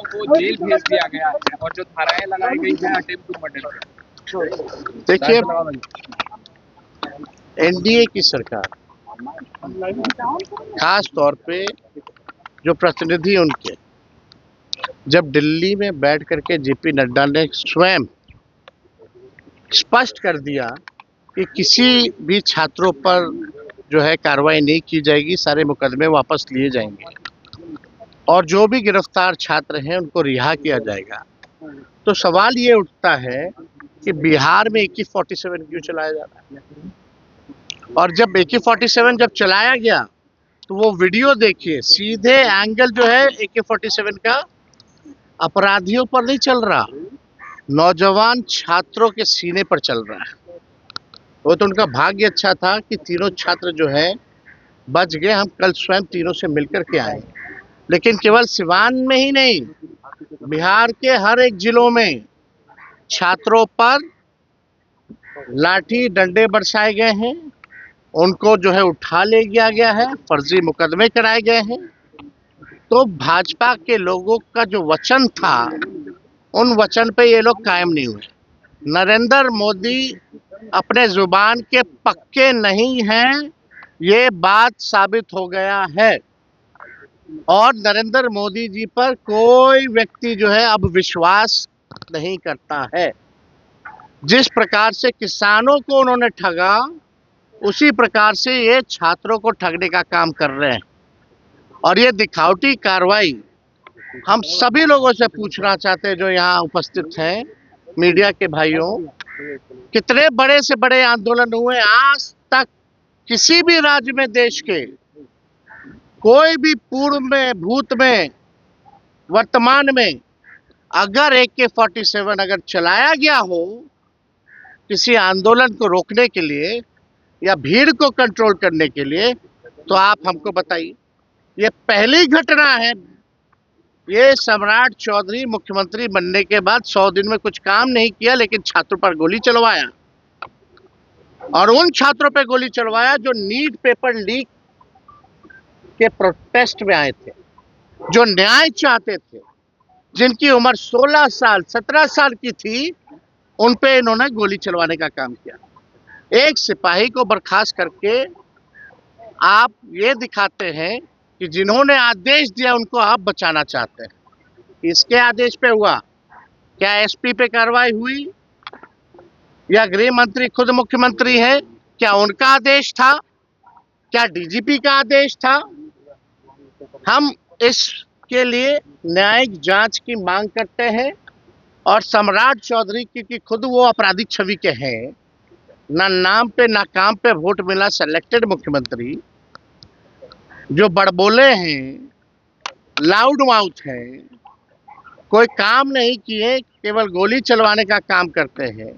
को जेल भेज दिया गया है और जो धाराएं लगाई गई है अटेम्प्ट टू मर्डर। देखिए, एनडीए की सरकार, खास तौर पे जो प्रतिनिधि उनके, जब दिल्ली में बैठ करके जेपी नड्डा ने स्वयं स्पष्ट कर दिया कि किसी भी छात्रों पर जो है कार्रवाई नहीं की जाएगी, सारे मुकदमे वापस लिए जाएंगे और जो भी गिरफ्तार छात्र हैं उनको रिहा किया जाएगा, तो सवाल ये उठता है कि बिहार में AK-47 क्यों चलाया जा रहा है? और जब AK-47 जब चलाया गया तो वो वीडियो देखिए, सीधे एंगल जो है AK-47 का अपराधियों पर नहीं चल रहा, नौजवान छात्रों के सीने पर चल रहा है। वो तो उनका भाग्य अच्छा था कि तीनों छात्र जो है बच गए। हम कल स्वयं तीनों से मिलकर के आए, लेकिन केवल सिवान में ही नहीं, बिहार के हर एक जिलों में छात्रों पर लाठी डंडे बरसाए गए हैं, उनको जो है उठा ले गया है, फर्जी मुकदमे कराए गए हैं। तो भाजपा के लोगों का जो वचन था, उन वचन पे ये लोग कायम नहीं हुए। नरेंद्र मोदी अपने जुबान के पक्के नहीं हैं, ये बात साबित हो गया है और नरेंद्र मोदी जी पर कोई व्यक्ति जो है अब विश्वास नहीं करता है। जिस प्रकार से किसानों को उन्होंने ठगा, उसी प्रकार से ये छात्रों को ठगने का काम कर रहे हैं। और ये दिखावटी कार्रवाई हम सभी लोगों से पूछना चाहते हैं जो यहाँ उपस्थित हैं, मीडिया के भाइयों, कितने बड़े से बड़े आंदोलन हुए, आज तक किसी भी राज्य में देश के कोई भी पूर्व में, भूत में, वर्तमान में अगर AK-47 अगर चलाया गया हो किसी आंदोलन को रोकने के लिए या भीड़ को कंट्रोल करने के लिए, तो आप हमको बताइए। ये पहली घटना है। ये सम्राट चौधरी मुख्यमंत्री बनने के बाद 100 दिन में कुछ काम नहीं किया, लेकिन छात्रों पर गोली चलवाया और उन छात्रों पर गोली चलवाया जो नीट पेपर लीक के प्रोटेस्ट में आए थे, जो न्याय चाहते थे, जिनकी उम्र 16 साल 17 साल की थी, उन पे इन्होंने गोली चलवाने का काम किया। एक सिपाही को बर्खास्त करके आप ये दिखाते हैं कि जिन्होंने आदेश दिया उनको आप बचाना चाहते हैं। इसके आदेश पे हुआ क्या? SP पे कार्रवाई हुई या गृह मंत्री खुद मुख्यमंत्री है, क्या उनका आदेश था? क्या DGP का आदेश था? हम इसके लिए न्यायिक जांच की मांग करते हैं और सम्राट चौधरी की खुद वो आपराधिक छवि के हैं, ना नाम पे ना काम पे वोट मिला, सिलेक्टेड मुख्यमंत्री जो बड़बोले हैं, लाउड माउथ हैं, कोई काम नहीं किए, केवल गोली चलवाने का काम करते हैं।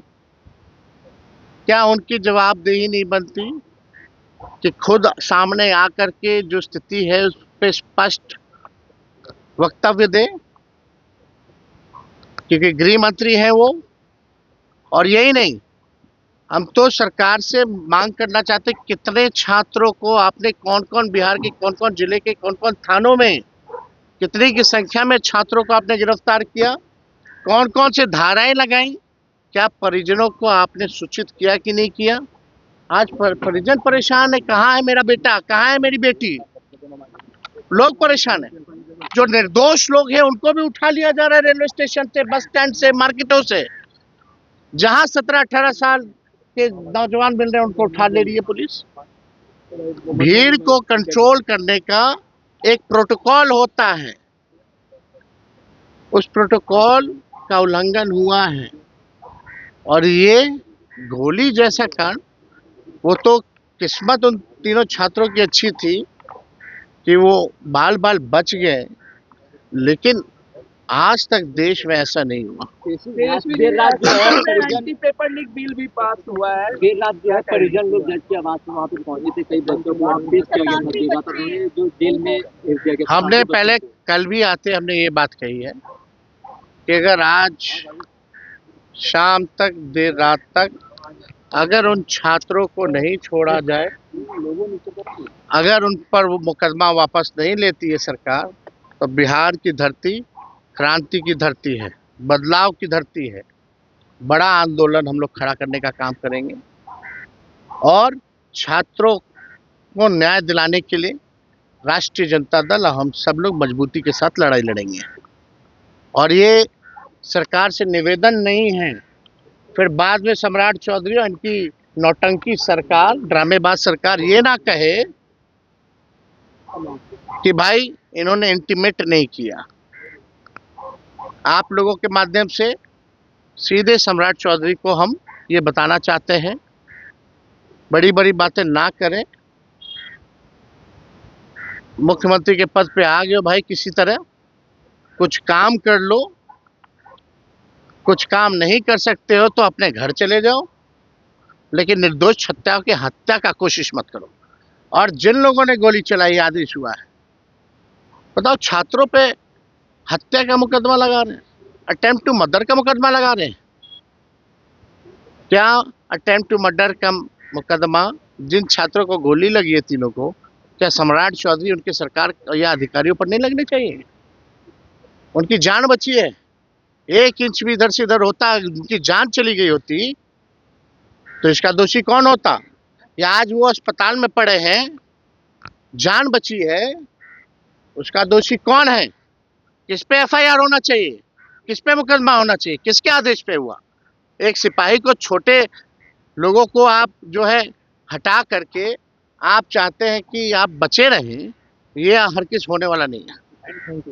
क्या उनकी जवाबदेही नहीं बनती कि खुद सामने आकर के जो स्थिति है उस पर स्पष्ट वक्तव्य दे, क्योंकि गृह मंत्री है वो। और यही नहीं, हम तो सरकार से मांग करना चाहते कितने छात्रों को आपने, कौन कौन बिहार के कौन कौन जिले के कौन कौन थानों में कितनी की संख्या में छात्रों को आपने गिरफ्तार किया, कौन कौन से धाराएं लगाई, क्या परिजनों को आपने सूचित किया कि नहीं किया? आज परिजन परेशान है, कहाँ है मेरा बेटा, कहाँ है मेरी बेटी, लोग परेशान है। जो निर्दोष लोग हैं उनको भी उठा लिया जा रहा है रेलवे स्टेशन से, बस स्टैंड से, मार्केटों से। जहां 17-18 साल के नौजवान मिल रहे हैं उनको उठा ले रही है पुलिस। भीड़ को कंट्रोल करने का एक प्रोटोकॉल होता है, उस प्रोटोकॉल का उल्लंघन हुआ है और ये गोली जैसा कांड, वो तो किस्मत उन तीनों छात्रों की अच्छी थी कि वो बाल बाल बच गए, लेकिन आज तक देश में ऐसा नहीं हुआ। देर रात जो है पेपर लीक बिल भी पास हुआ है। देर रात जो है परिजन लोग जज के आवास में वहाँ पे पहुंचे थे, कई बच्चों को पेश किया गया था, देर रात जो जेल में भेज दिया गया। हमने पहले कल भी आते हमने ये बात कही है कि अगर आज शाम तक, देर रात तक अगर उन छात्रों को नहीं छोड़ा जाए, अगर उन पर वो मुकदमा वापस नहीं लेती है सरकार, तो बिहार की धरती क्रांति की धरती है, बदलाव की धरती है। बड़ा आंदोलन हम लोग खड़ा करने का काम करेंगे और छात्रों को न्याय दिलाने के लिए राष्ट्रीय जनता दल और हम सब लोग मजबूती के साथ लड़ाई लड़ेंगे। और ये सरकार से निवेदन नहीं है फिर बाद में सम्राट चौधरी और इनकी नौटंकी सरकार, ड्रामेबाज सरकार ये ना कहे कि भाई इन्होंने इंटीमेट नहीं किया। आप लोगों के माध्यम से सीधे सम्राट चौधरी को हम ये बताना चाहते हैं, बड़ी बड़ी बातें ना करें। मुख्यमंत्री के पद पे आ गए हो भाई, किसी तरह कुछ काम कर लो। कुछ काम नहीं कर सकते हो तो अपने घर चले जाओ, लेकिन निर्दोष छत्याओं की हत्या का कोशिश मत करो। और जिन लोगों ने गोली चलाई आदेश हुआ है, बताओ छात्रों पे हत्या का मुकदमा लगा रहे हैं, अटेम्प्ट टू मर्डर का मुकदमा लगा रहे हैं। क्या अटेम्प्ट टू मर्डर का मुकदमा जिन छात्रों को गोली लगी है, तीनों को, क्या सम्राट चौधरी उनकी सरकार या अधिकारियों पर नहीं लगने चाहिए? उनकी जान बची है, 1 इंच भी इधर से इधर होता, उनकी जान चली गई होती तो इसका दोषी कौन होता? या आज वो अस्पताल में पड़े हैं, जान बची है, उसका दोषी कौन है? किस पे एफआईआर होना चाहिए? किस पे मुकदमा होना चाहिए? किसके आदेश पे हुआ? एक सिपाही को, छोटे लोगों को आप जो है हटा करके आप चाहते हैं कि आप बचे रहें, ये हरगिज़ होने वाला नहीं है।